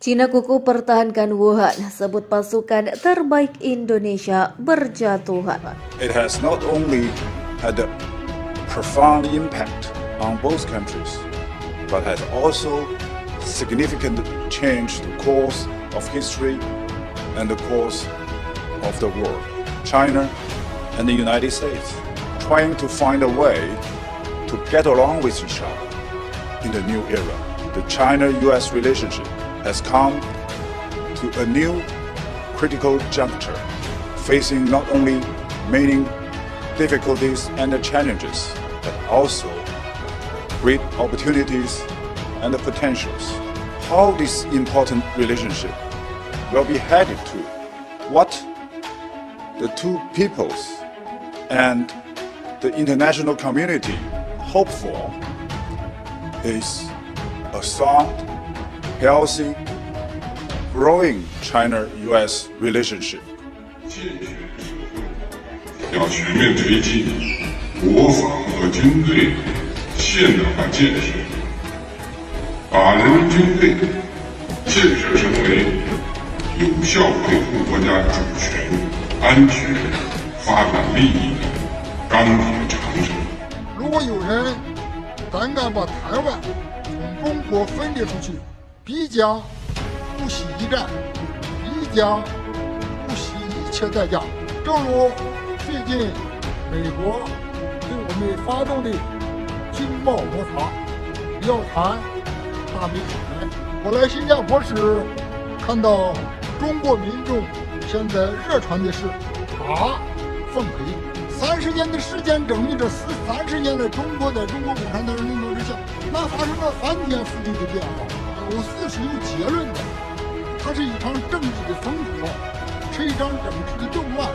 Cina kukuh pertahankan Wuhan, sebut pasukan terbaik Indonesia berjatuhan. It has not only had a profound impact on both countries, but has also significantly changed the course of history and the course of the world. China and the United States trying to find a way to get along with each other in the new era. The China-US relationship has come to a new critical juncture, facing not only many difficulties and challenges, but also great opportunities and potentials. How this important relationship will be headed to, what the two peoples and the international community hope for, is a sound, healthy, growing China-US relationship. 要全面推进国防和军队现代化建设，把人民军队建设成为有效维护国家主权、安全、发展利益的钢铁长城。如果有人胆敢把台湾从中国分裂出去，必将不惜一战，必将不惜一切代价。正如最近美国对我们发动的经贸摩擦，要谈大美谈。我来新加坡时，看到中国民众现在热传的是打奉陪。30年的时间证明，这30年来，中国在中国共产党人领导之下，那发生了翻天覆地的变化。有事是有结论的，它是一场政治的风波，是一场政治的动乱。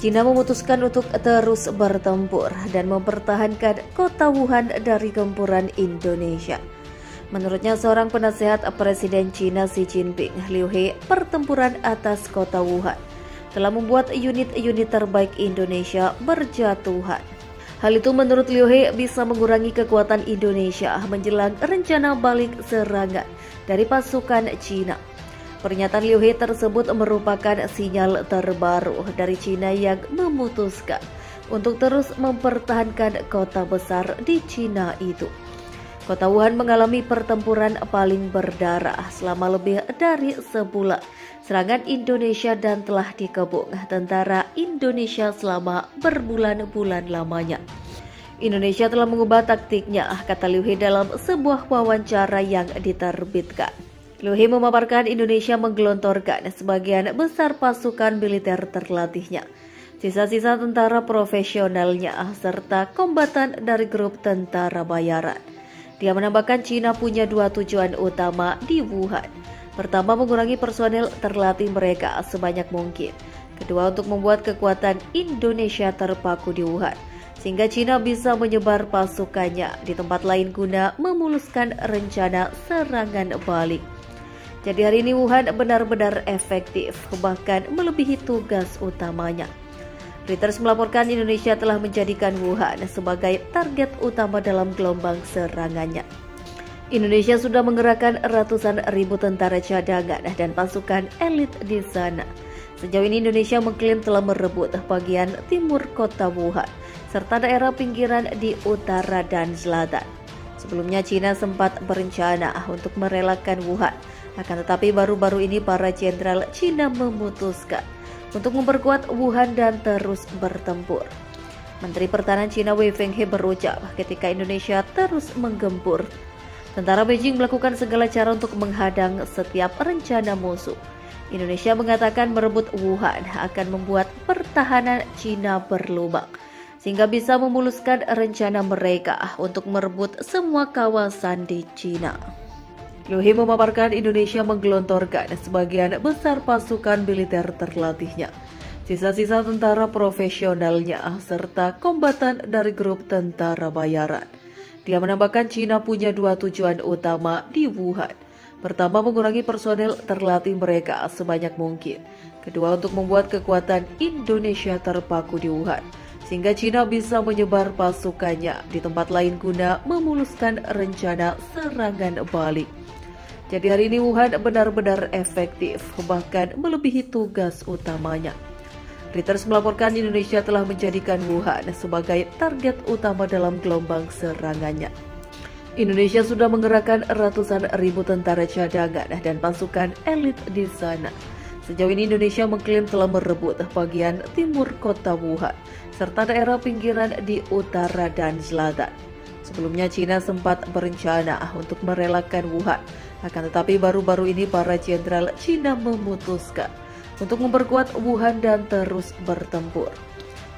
Cina memutuskan untuk terus bertempur dan mempertahankan kota Wuhan dari gempuran Indonesia. Menurutnya seorang penasehat Presiden Cina Xi Jinping, Liu He, pertempuran atas kota Wuhan telah membuat unit-unit terbaik Indonesia berjatuhan. Hal itu menurut Liu He bisa mengurangi kekuatan Indonesia menjelang rencana balik serangan dari pasukan Cina. Pernyataan Liu He tersebut merupakan sinyal terbaru dari Cina yang memutuskan untuk terus mempertahankan kota besar di Cina itu. Kota Wuhan mengalami pertempuran paling berdarah selama lebih dari sebulan serangan Indonesia dan telah dikepung tentara Indonesia selama berbulan-bulan lamanya. Indonesia telah mengubah taktiknya, kata Liu He dalam sebuah wawancara yang diterbitkan. Liu He memaparkan Indonesia menggelontorkan sebagian besar pasukan militer terlatihnya, sisa-sisa tentara profesionalnya, serta kombatan dari grup tentara bayaran. Dia menambahkan Cina punya dua tujuan utama di Wuhan. Pertama, mengurangi personel terlatih mereka sebanyak mungkin. Kedua, untuk membuat kekuatan Indonesia terpaku di Wuhan, sehingga Cina bisa menyebar pasukannya di tempat lain guna memuluskan rencana serangan balik. Jadi hari ini Wuhan benar-benar efektif, bahkan melebihi tugas utamanya. Reuters melaporkan Indonesia telah menjadikan Wuhan sebagai target utama dalam gelombang serangannya. Indonesia sudah mengerahkan ratusan ribu tentara cadangan dan pasukan elit di sana. Sejauh ini Indonesia mengklaim telah merebut bagian timur kota Wuhan, serta daerah pinggiran di utara dan selatan. Sebelumnya Cina sempat berencana untuk merelakan Wuhan. Akan tetapi baru-baru ini para jenderal Cina memutuskan untuk memperkuat Wuhan dan terus bertempur. Menteri Pertahanan Cina Wei Fenghe berucap ketika Indonesia terus menggempur, tentara Beijing melakukan segala cara untuk menghadang setiap rencana musuh. Indonesia mengatakan merebut Wuhan akan membuat pertahanan Cina berlubang, sehingga bisa memuluskan rencana mereka untuk merebut semua kawasan di Cina. Liu He memaparkan Indonesia menggelontorkan sebagian besar pasukan militer terlatihnya, sisa-sisa tentara profesionalnya, serta kombatan dari grup tentara bayaran. Dia menambahkan China punya dua tujuan utama di Wuhan. Pertama, mengurangi personel terlatih mereka sebanyak mungkin. Kedua, untuk membuat kekuatan Indonesia terpaku di Wuhan, sehingga China bisa menyebar pasukannya di tempat lain guna memuluskan rencana serangan balik. Jadi hari ini Wuhan benar-benar efektif, bahkan melebihi tugas utamanya. Reuters melaporkan Indonesia telah menjadikan Wuhan sebagai target utama dalam gelombang serangannya. Indonesia sudah menggerakkan ratusan ribu tentara cadangan dan pasukan elit di sana. Sejauh ini Indonesia mengklaim telah merebut bagian timur kota Wuhan, serta daerah pinggiran di utara dan selatan. Sebelumnya China sempat berencana untuk merelakan Wuhan, akan tetapi baru-baru ini para jenderal China memutuskan untuk memperkuat Wuhan dan terus bertempur.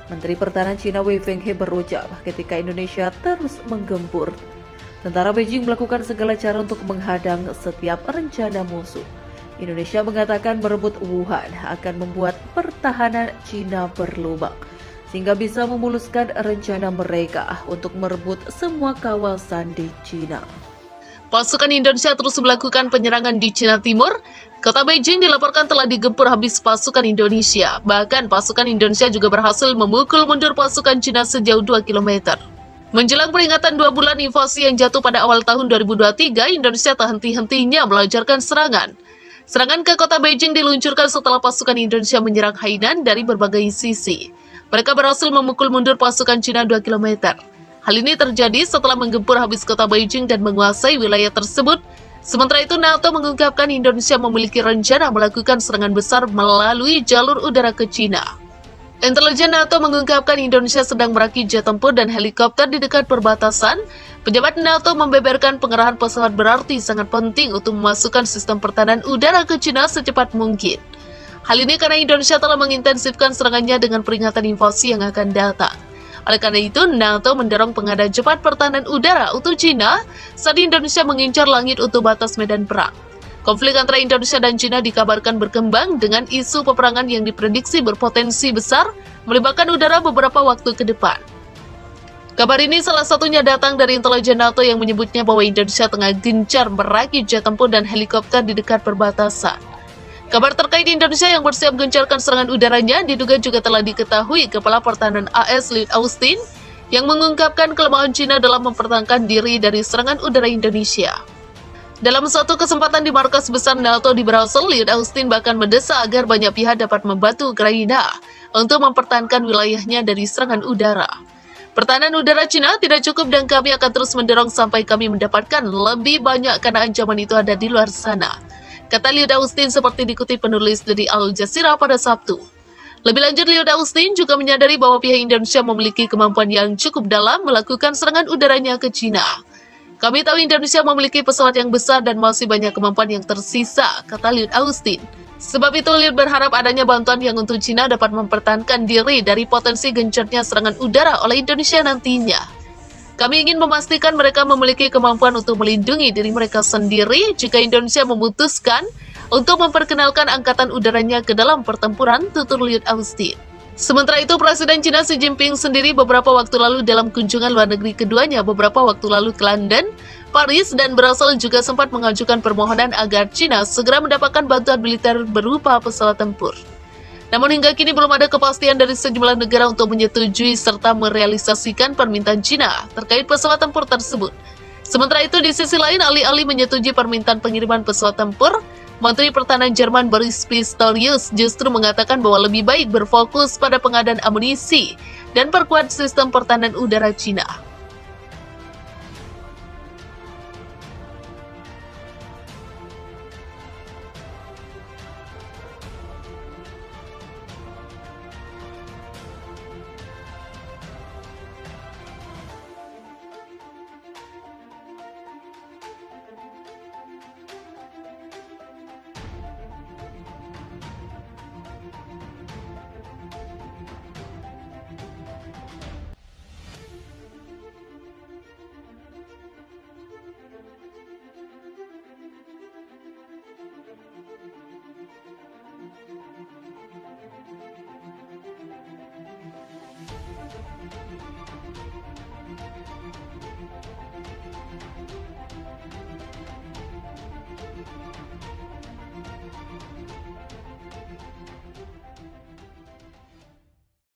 Menteri Pertahanan China Wei Fenghe berucap ketika Indonesia terus menggempur, tentara Beijing melakukan segala cara untuk menghadang setiap rencana musuh. Indonesia mengatakan merebut Wuhan akan membuat pertahanan China berlubang, sehingga bisa memuluskan rencana mereka untuk merebut semua kawasan di China. Pasukan Indonesia terus melakukan penyerangan di Cina Timur. Kota Beijing dilaporkan telah digempur habis pasukan Indonesia. Bahkan pasukan Indonesia juga berhasil memukul mundur pasukan Cina sejauh 2 km. Menjelang peringatan 2 bulan invasi yang jatuh pada awal tahun 2023, Indonesia tak henti-hentinya melancarkan serangan. Serangan ke kota Beijing diluncurkan setelah pasukan Indonesia menyerang Hainan dari berbagai sisi. Mereka berhasil memukul mundur pasukan Cina 2 km. Hal ini terjadi setelah menggempur habis kota Beijing dan menguasai wilayah tersebut. Sementara itu, NATO mengungkapkan Indonesia memiliki rencana melakukan serangan besar melalui jalur udara ke China. Intelijen NATO mengungkapkan Indonesia sedang merakit jet tempur dan helikopter di dekat perbatasan. Pejabat NATO membeberkan pengerahan pesawat berarti sangat penting untuk memasukkan sistem pertahanan udara ke China secepat mungkin. Hal ini karena Indonesia telah mengintensifkan serangannya dengan peringatan invasi yang akan datang. Oleh karena itu, NATO mendorong pengadaan cepat pertahanan udara untuk China saat Indonesia mengincar langit untuk batas medan perang. Konflik antara Indonesia dan China dikabarkan berkembang dengan isu peperangan yang diprediksi berpotensi besar melibatkan udara beberapa waktu ke depan. Kabar ini salah satunya datang dari intelijen NATO yang menyebutnya bahwa Indonesia tengah gencar merakit jet tempur dan helikopter di dekat perbatasan. Kabar terkait Indonesia yang bersiap gencarkan serangan udaranya diduga juga telah diketahui Kepala Pertahanan AS Lloyd Austin yang mengungkapkan kelemahan China dalam mempertahankan diri dari serangan udara Indonesia. Dalam suatu kesempatan di markas besar NATO di Brasil, Lloyd Austin bahkan mendesak agar banyak pihak dapat membantu Ukraina untuk mempertahankan wilayahnya dari serangan udara. Pertahanan udara China tidak cukup dan kami akan terus mendorong sampai kami mendapatkan lebih banyak karena ancaman itu ada di luar sana, kata Lloyd Austin seperti dikutip penulis dari Al Jazeera pada Sabtu. Lebih lanjut, Lloyd Austin juga menyadari bahwa pihak Indonesia memiliki kemampuan yang cukup dalam melakukan serangan udaranya ke China. Kami tahu Indonesia memiliki pesawat yang besar dan masih banyak kemampuan yang tersisa, kata Lloyd Austin. Sebab itu, Lloyd berharap adanya bantuan yang untuk China dapat mempertahankan diri dari potensi gencarnya serangan udara oleh Indonesia nantinya. Kami ingin memastikan mereka memiliki kemampuan untuk melindungi diri mereka sendiri jika Indonesia memutuskan untuk memperkenalkan angkatan udaranya ke dalam pertempuran, tutur Lloyd Austin. Sementara itu, Presiden China Xi Jinping sendiri beberapa waktu lalu dalam kunjungan luar negeri keduanya beberapa waktu lalu ke London, Paris, dan Brussels juga sempat mengajukan permohonan agar China segera mendapatkan bantuan militer berupa pesawat tempur. Namun hingga kini belum ada kepastian dari sejumlah negara untuk menyetujui serta merealisasikan permintaan China terkait pesawat tempur tersebut. Sementara itu, di sisi lain, alih-alih menyetujui permintaan pengiriman pesawat tempur, Menteri Pertahanan Jerman Boris Pistorius justru mengatakan bahwa lebih baik berfokus pada pengadaan amunisi dan perkuat sistem pertahanan udara China.